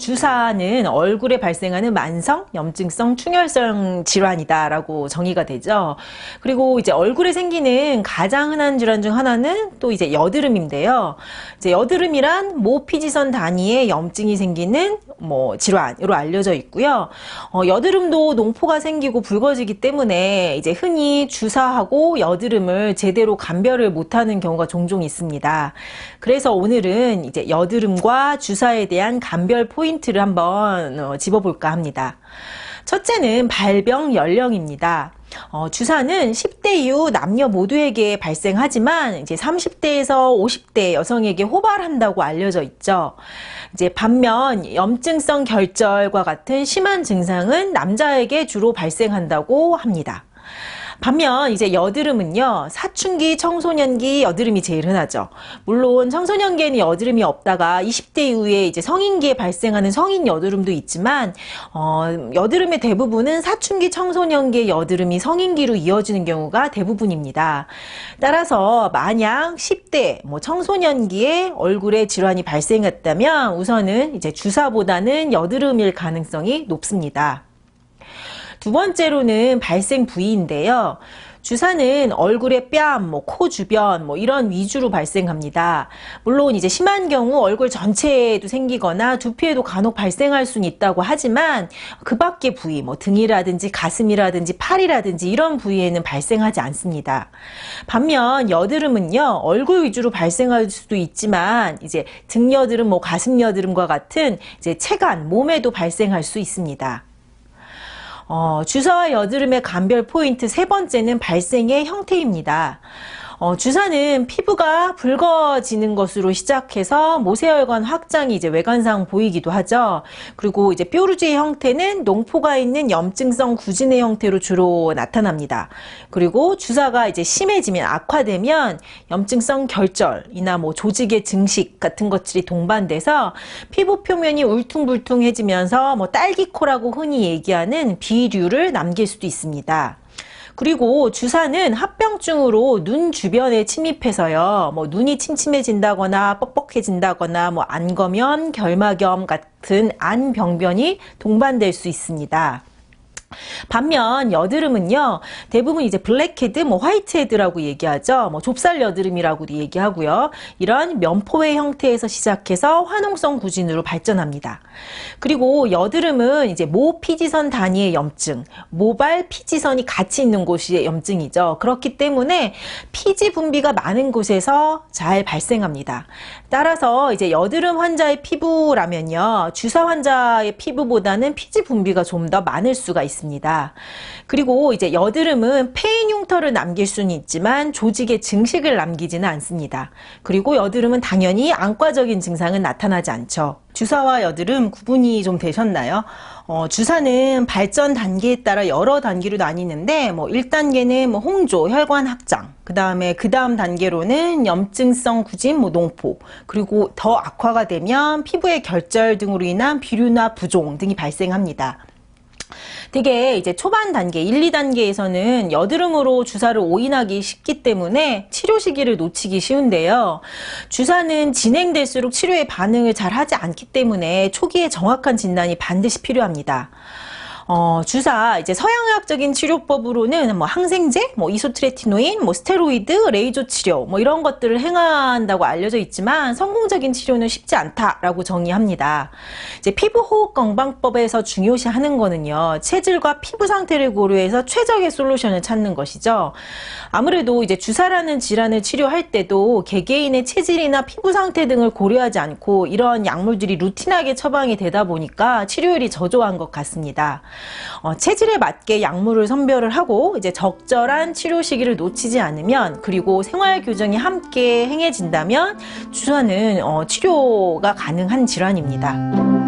주사는 얼굴에 발생하는 만성 염증성 충혈성 질환이다라고 정의가 되죠. 그리고 이제 얼굴에 생기는 가장 흔한 질환 중 하나는 또 이제 여드름인데요. 이제 여드름이란 모피지선 단위에 염증이 생기는 질환으로 알려져 있고요. 여드름도 농포가 생기고 붉어지기 때문에 이제 흔히 주사하고 여드름을 제대로 감별을 못하는 경우가 종종 있습니다. 그래서 오늘은 이제 여드름과 주사에 대한 감별 포인트를 한번 짚어볼까 합니다. 첫째는 발병 연령입니다. 주사는 10대 이후 남녀 모두에게 발생하지만 이제 30대에서 50대 여성에게 호발한다고 알려져 있죠. 이제 반면 염증성 결절과 같은 심한 증상은 남자에게 주로 발생한다고 합니다. 반면 이제 여드름은요, 사춘기, 청소년기 여드름이 제일 흔하죠. 물론 청소년기에는 여드름이 없다가 20대 이후에 이제 성인기에 발생하는 성인 여드름도 있지만, 여드름의 대부분은 사춘기, 청소년기의 여드름이 성인기로 이어지는 경우가 대부분입니다. 따라서 만약 10대, 청소년기에 얼굴에 질환이 발생했다면 우선은 이제 주사보다는 여드름일 가능성이 높습니다. 두 번째로는 발생 부위인데요. 주사는 얼굴의 뺨, 코 주변, 이런 위주로 발생합니다. 물론 이제 심한 경우 얼굴 전체에도 생기거나 두피에도 간혹 발생할 수는 있다고 하지만 그 밖의 부위, 등이라든지 가슴이라든지 팔이라든지 이런 부위에는 발생하지 않습니다. 반면 여드름은요, 얼굴 위주로 발생할 수도 있지만 이제 등 여드름, 가슴 여드름과 같은 이제 체간, 몸에도 발생할 수 있습니다. 주사와 여드름의 감별 포인트 세 번째는 발생의 형태입니다. 주사는 피부가 붉어지는 것으로 시작해서 모세혈관 확장이 이제 외관상 보이기도 하죠. 그리고 이제 뾰루지의 형태는 농포가 있는 염증성 구진의 형태로 주로 나타납니다. 그리고 주사가 이제 심해지면 악화되면 염증성 결절이나 조직의 증식 같은 것들이 동반돼서 피부 표면이 울퉁불퉁해지면서 딸기코라고 흔히 얘기하는 비류를 남길 수도 있습니다. 그리고 주사는 합병증으로 눈 주변에 침입해서요, 눈이 침침해진다거나 뻑뻑해진다거나 안검연, 결막염 같은 안병변이 동반될 수 있습니다. 반면 여드름은요, 대부분 이제 블랙헤드, 화이트헤드라고 얘기하죠. 좁쌀 여드름이라고도 얘기하고요. 이런 면포의 형태에서 시작해서 화농성 구진으로 발전합니다. 그리고 여드름은 이제 모피지선 단위의 염증, 모발 피지선이 같이 있는 곳이 염증이죠. 그렇기 때문에 피지 분비가 많은 곳에서 잘 발생합니다. 따라서 이제 여드름 환자의 피부라면요, 주사 환자의 피부보다는 피지 분비가 좀 더 많을 수가 있습니다. 그리고 이제 여드름은 폐인 흉터를 남길 수는 있지만 조직의 증식을 남기지는 않습니다. 그리고 여드름은 당연히 안과적인 증상은 나타나지 않죠. 주사와 여드름 구분이 좀 되셨나요? 주사는 발전 단계에 따라 여러 단계로 나뉘는데 1단계는 홍조, 혈관 확장, 그 다음 단계로는 염증성 구진, 농포, 그리고 더 악화가 되면 피부의 결절 등으로 인한 비류나 부종 등이 발생합니다. 되게 이제 초반 단계, 1, 2단계에서는 여드름으로 주사를 오인하기 쉽기 때문에 치료 시기를 놓치기 쉬운데요. 주사는 진행될수록 치료에 반응을 잘 하지 않기 때문에 초기에 정확한 진단이 반드시 필요합니다. 주사, 이제 서양의학적인 치료법으로는 항생제, 이소트레티노인, 스테로이드, 레이저 치료, 이런 것들을 행한다고 알려져 있지만 성공적인 치료는 쉽지 않다라고 정의합니다. 이제 피부호흡건강법에서 중요시하는 거는요, 체질과 피부 상태를 고려해서 최적의 솔루션을 찾는 것이죠. 아무래도 이제 주사라는 질환을 치료할 때도 개개인의 체질이나 피부 상태 등을 고려하지 않고 이런 약물들이 루틴하게 처방이 되다 보니까 치료율이 저조한 것 같습니다. 체질에 맞게 약물을 선별을 하고 이제 적절한 치료 시기를 놓치지 않으면, 그리고 생활 교정이 함께 행해진다면 주사는 치료가 가능한 질환입니다.